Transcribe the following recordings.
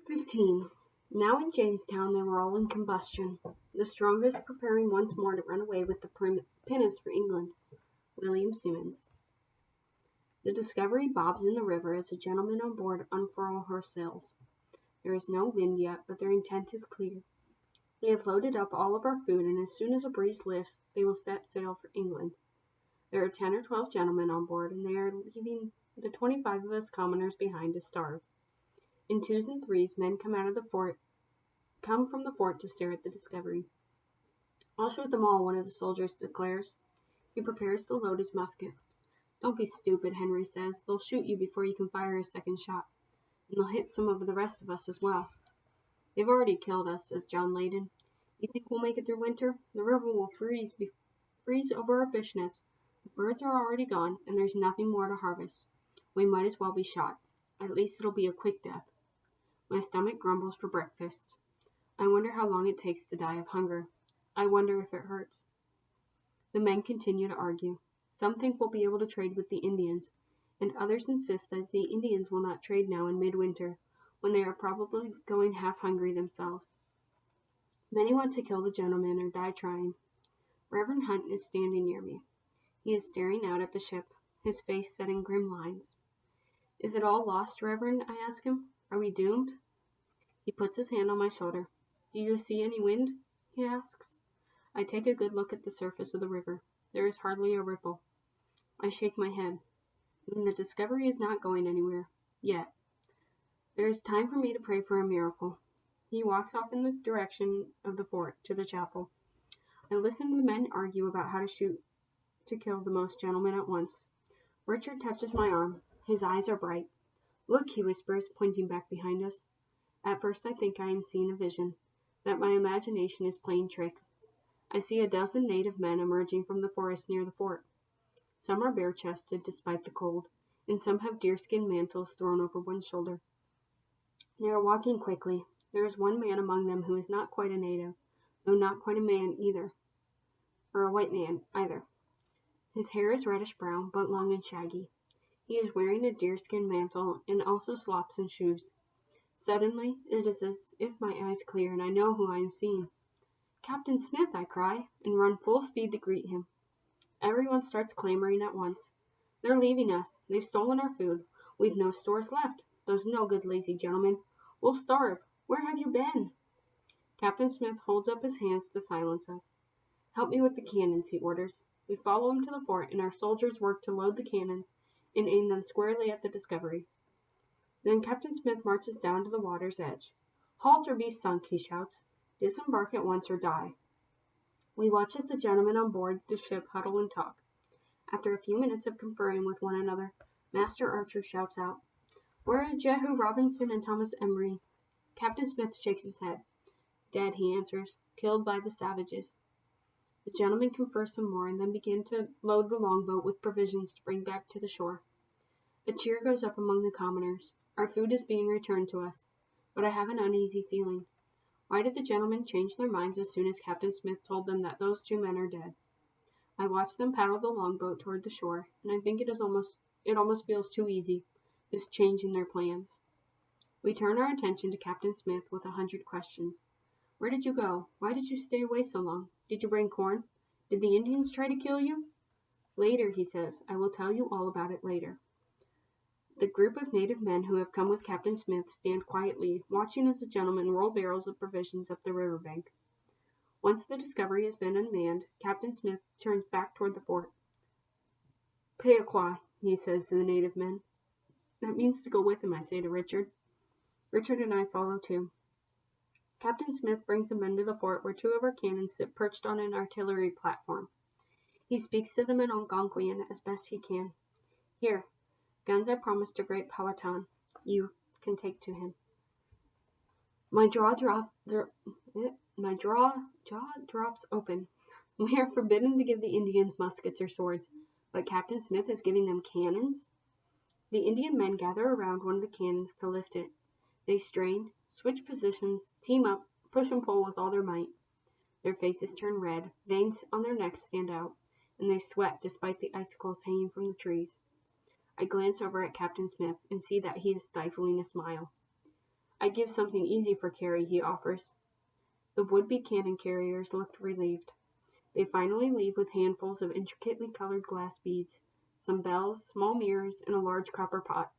15. Now in Jamestown they were all in combustion, the strongest preparing once more to run away with the pinnace for England. William Simmons. The Discovery bobs in the river as the gentlemen on board unfurl her sails. There is no wind yet, but their intent is clear. We have loaded up all of our food, and as soon as a breeze lifts, they will set sail for England. There are 10 or 12 gentlemen on board, and they are leaving the 25 of us commoners behind to starve. In twos and threes, men come from the fort to stare at the Discovery. I'll shoot them all, one of the soldiers declares. He prepares to load his musket. Don't be stupid, Henry says. They'll shoot you before you can fire a second shot, and they'll hit some of the rest of us as well. They've already killed us, says John Leyden. You think we'll make it through winter? The river will freeze over our fish nets. The birds are already gone, and there's nothing more to harvest. We might as well be shot. At least it'll be a quick death. My stomach grumbles for breakfast. I wonder how long it takes to die of hunger. I wonder if it hurts. The men continue to argue. Some think we'll be able to trade with the Indians, and others insist that the Indians will not trade now in midwinter, when they are probably going half hungry themselves. Many want to kill the gentleman or die trying. Reverend Hunt is standing near me. He is staring out at the ship, his face set in grim lines. Is it all lost, Reverend? I ask him. Are we doomed? He puts his hand on my shoulder. Do you see any wind? He asks. I take a good look at the surface of the river. There is hardly a ripple. I shake my head. The Discovery is not going anywhere. Yet. There is time for me to pray for a miracle. He walks off in the direction of the fort, to the chapel. I listen to the men argue about how to shoot to kill the most gentlemen at once. Richard touches my arm. His eyes are bright. Look, he whispers, pointing back behind us. At first I think I am seeing a vision, that my imagination is playing tricks. I see a dozen native men emerging from the forest near the fort. Some are bare-chested despite the cold, and some have deerskin mantles thrown over one shoulder. They are walking quickly. There is one man among them who is not quite a native, though not quite a man either, or a white man either. His hair is reddish-brown, but long and shaggy. He is wearing a deerskin mantle and also slops and shoes. Suddenly, it is as if my eyes clear, and I know who I am seeing. Captain Smith, I cry, and run full speed to greet him. Everyone starts clamoring at once. They're leaving us. They've stolen our food. We've no stores left. Those no good lazy gentlemen. We'll starve. Where have you been? Captain Smith holds up his hands to silence us. Help me with the cannons, he orders. We follow him to the fort, and our soldiers work to load the cannons and aim them squarely at the Discovery. Then Captain Smith marches down to the water's edge. Halt or be sunk, he shouts. Disembark at once or die. We watch as the gentlemen on board the ship huddle and talk. After a few minutes of conferring with one another, Master Archer shouts out, Where are Jehu Robinson and Thomas Emery? Captain Smith shakes his head. Dead, he answers, killed by the savages. The gentlemen confer some more and then begin to load the longboat with provisions to bring back to the shore. A cheer goes up among the commoners. Our food is being returned to us, but I have an uneasy feeling. Why did the gentlemen change their minds as soon as Captain Smith told them that those 2 men are dead? I watch them paddle the longboat toward the shore, and I think it almost feels too easy, this change in their plans. We turn our attention to Captain Smith with 100 questions. Where did you go? Why did you stay away so long? Did you bring corn? Did the Indians try to kill you? Later, he says. I will tell you all about it later. The group of native men who have come with Captain Smith stand quietly, watching as the gentlemen roll barrels of provisions up the river bank. Once the Discovery has been unmanned, Captain Smith turns back toward the fort. Pequot, he says to the native men. That means to go with him, I say to Richard. Richard and I follow too. Captain Smith brings the men to the fort where 2 of our cannons sit perched on an artillery platform. He speaks to them in Algonquian as best he can. Here, guns I promised to great Powhatan. You can take to him. My jaw drops open. We are forbidden to give the Indians muskets or swords, but Captain Smith is giving them cannons? The Indian men gather around one of the cannons to lift it. They strain, switch positions, team up, push and pull with all their might. Their faces turn red, veins on their necks stand out, and they sweat despite the icicles hanging from the trees. I glance over at Captain Smith and see that he is stifling a smile. "I'd give something easy for Carrie," he offers. The would-be cannon carriers looked relieved. They finally leave with handfuls of intricately colored glass beads, some bells, small mirrors, and a large copper pot.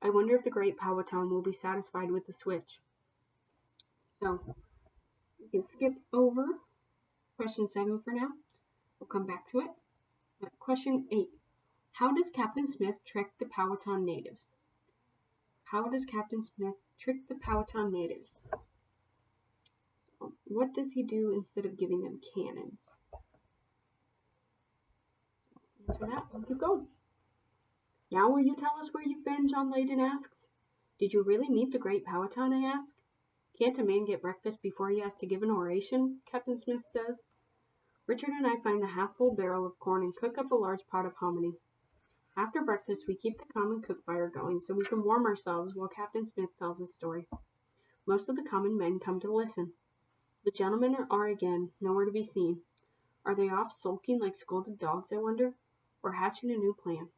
I wonder if the great Powhatan will be satisfied with the switch. So, we can skip over question 7 for now. We'll come back to it. Question 8. How does Captain Smith trick the Powhatan natives? How does Captain Smith trick the Powhatan natives? What does he do instead of giving them cannons? Answer that. We'll keep going. Now will you tell us where you've been? John Leyden asks. Did you really meet the great Powhatan? I ask. Can't a man get breakfast before he has to give an oration? Captain Smith says. Richard and I find the half-full barrel of corn and cook up a large pot of hominy. After breakfast, we keep the common cook fire going so we can warm ourselves while Captain Smith tells his story. Most of the common men come to listen. The gentlemen are again nowhere to be seen. Are they off sulking like scolded dogs, I wonder, or hatching a new plan?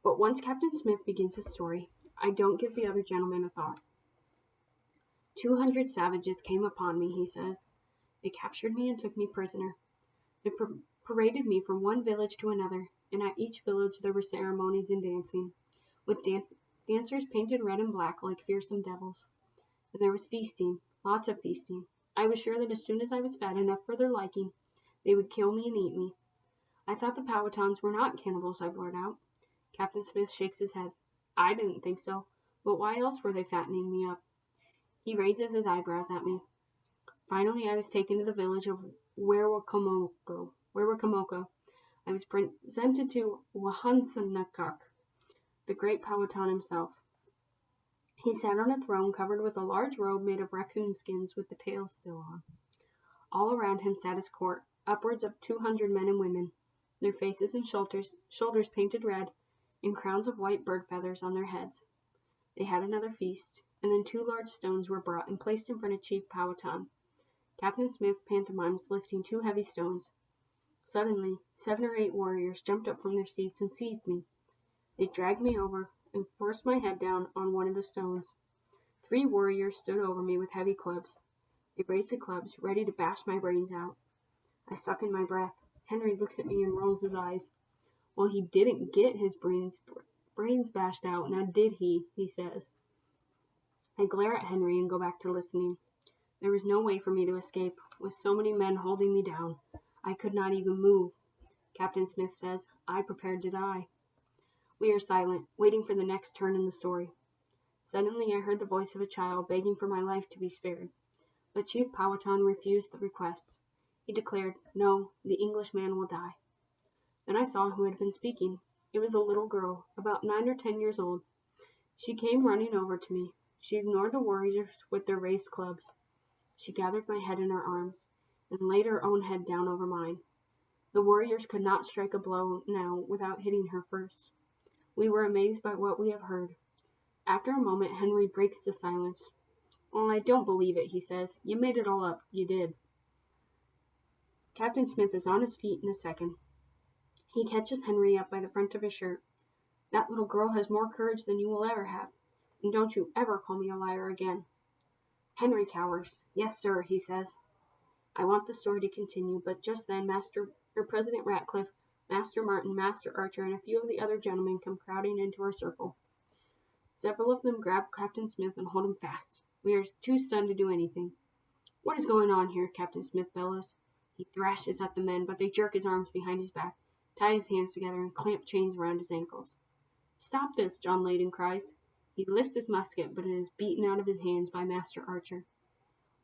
But once Captain Smith begins his story, I don't give the other gentlemen a thought. 200 savages came upon me, he says. They captured me and took me prisoner. They paraded me from one village to another, and at each village there were ceremonies and dancing, with dancers painted red and black like fearsome devils. And there was feasting, lots of feasting. I was sure that as soon as I was fat enough for their liking, they would kill me and eat me. I thought the Powhatans were not cannibals, I blurt out. Captain Smith shakes his head. I didn't think so, but why else were they fattening me up? He raises his eyebrows at me. Finally, I was taken to the village of Werowocomoco. I was presented to Wahunsenakak, the great Powhatan himself. He sat on a throne covered with a large robe made of raccoon skins with the tails still on. All around him sat his court, upwards of 200 men and women, their faces and shoulders painted red, and crowns of white bird feathers on their heads. They had another feast, and then 2 large stones were brought and placed in front of Chief Powhatan. Captain Smith pantomimes lifting 2 heavy stones. Suddenly, 7 or 8 warriors jumped up from their seats and seized me. They dragged me over and forced my head down on one of the stones. 3 warriors stood over me with heavy clubs. They raised the clubs, ready to bash my brains out. I suck in my breath. Henry looks at me and rolls his eyes. Well, he didn't get his brains bashed out, now did he? He says. I glare at Henry and go back to listening. There was no way for me to escape. With so many men holding me down, I could not even move. Captain Smith says, I prepared to die. We are silent, waiting for the next turn in the story. Suddenly I heard the voice of a child begging for my life to be spared. But Chief Powhatan refused the request. He declared, no, the Englishman will die. Then I saw who had been speaking. It was a little girl, about 9 or 10 years old. She came running over to me. She ignored the warriors with their raised clubs. She gathered my head in her arms, and laid her own head down over mine. The warriors could not strike a blow now without hitting her first. We were amazed by what we have heard. After a moment, Henry breaks the silence. Oh, I don't believe it, he says. You made it all up. You did. Captain Smith is on his feet in a second. He catches Henry up by the front of his shirt. That little girl has more courage than you will ever have, and don't you ever call me a liar again. Henry cowers. Yes, sir, he says. I want the story to continue, but just then President Ratcliffe, Master Martin, Master Archer, and a few of the other gentlemen come crowding into our circle. Several of them grab Captain Smith and hold him fast. We are too stunned to do anything. What is going on here? Captain Smith bellows. He thrashes at the men, but they jerk his arms behind his back, tie his hands together, and clamp chains around his ankles. Stop this, John Leyden cries. He lifts his musket, but it is beaten out of his hands by Master Archer.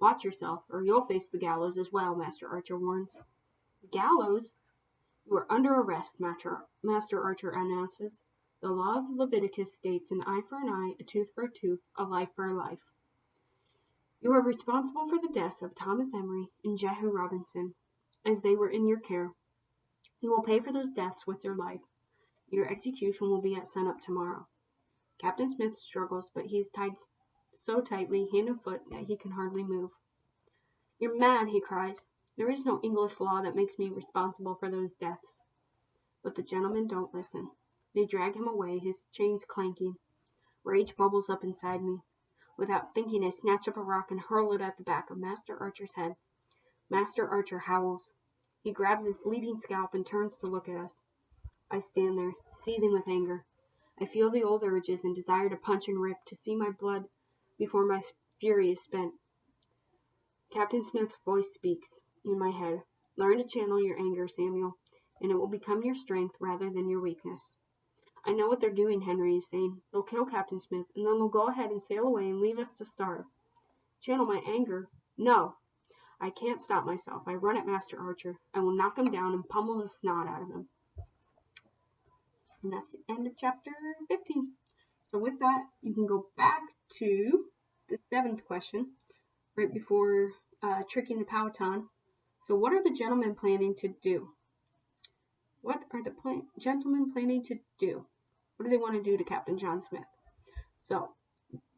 Watch yourself, or you'll face the gallows as well, Master Archer warns. Gallows? You are under arrest, Master Archer announces. The law of Leviticus states an eye for an eye, a tooth for a tooth, a life for a life. You are responsible for the deaths of Thomas Emery and Jehu Robinson, as they were in your care. You will pay for those deaths with your life. Your execution will be at sunup tomorrow. Captain Smith struggles, but he is tied so tightly, hand and foot, that he can hardly move. You're mad, he cries. There is no English law that makes me responsible for those deaths. But the gentlemen don't listen. They drag him away, his chains clanking. Rage bubbles up inside me. Without thinking, I snatch up a rock and hurl it at the back of Master Archer's head. Master Archer howls. He grabs his bleeding scalp and turns to look at us. I stand there, seething with anger. I feel the old urges and desire to punch and rip, to see my blood before my fury is spent. Captain Smith's voice speaks in my head. Learn to channel your anger, Samuel, and it will become your strength rather than your weakness. I know what they're doing, Henry is saying. They'll kill Captain Smith, and then they'll go ahead and sail away and leave us to starve. Channel my anger? No. I can't stop myself. I run at Master Archer. I will knock him down and pummel the snot out of him. And that's the end of chapter 15. So with that, you can go back to the 7th question, right before tricking the Powhatan. So what are the gentlemen planning to do? What are the gentlemen planning to do? What do they want to do to Captain John Smith? So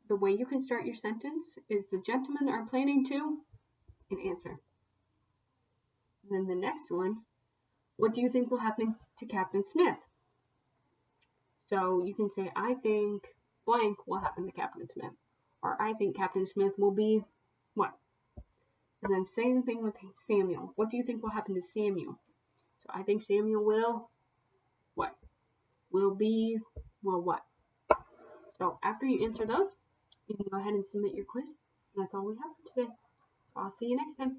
the way you can start your sentence is the gentlemen are planning to, and answer. And then the next one, what do you think will happen to Captain Smith? So you can say, I think blank will happen to Captain Smith. Or I think Captain Smith will be what? And then same thing with Samuel. What do you think will happen to Samuel? So I think Samuel will what? Will be, well, what? So after you answer those, you can go ahead and submit your quiz. And that's all we have for today. So I'll see you next time.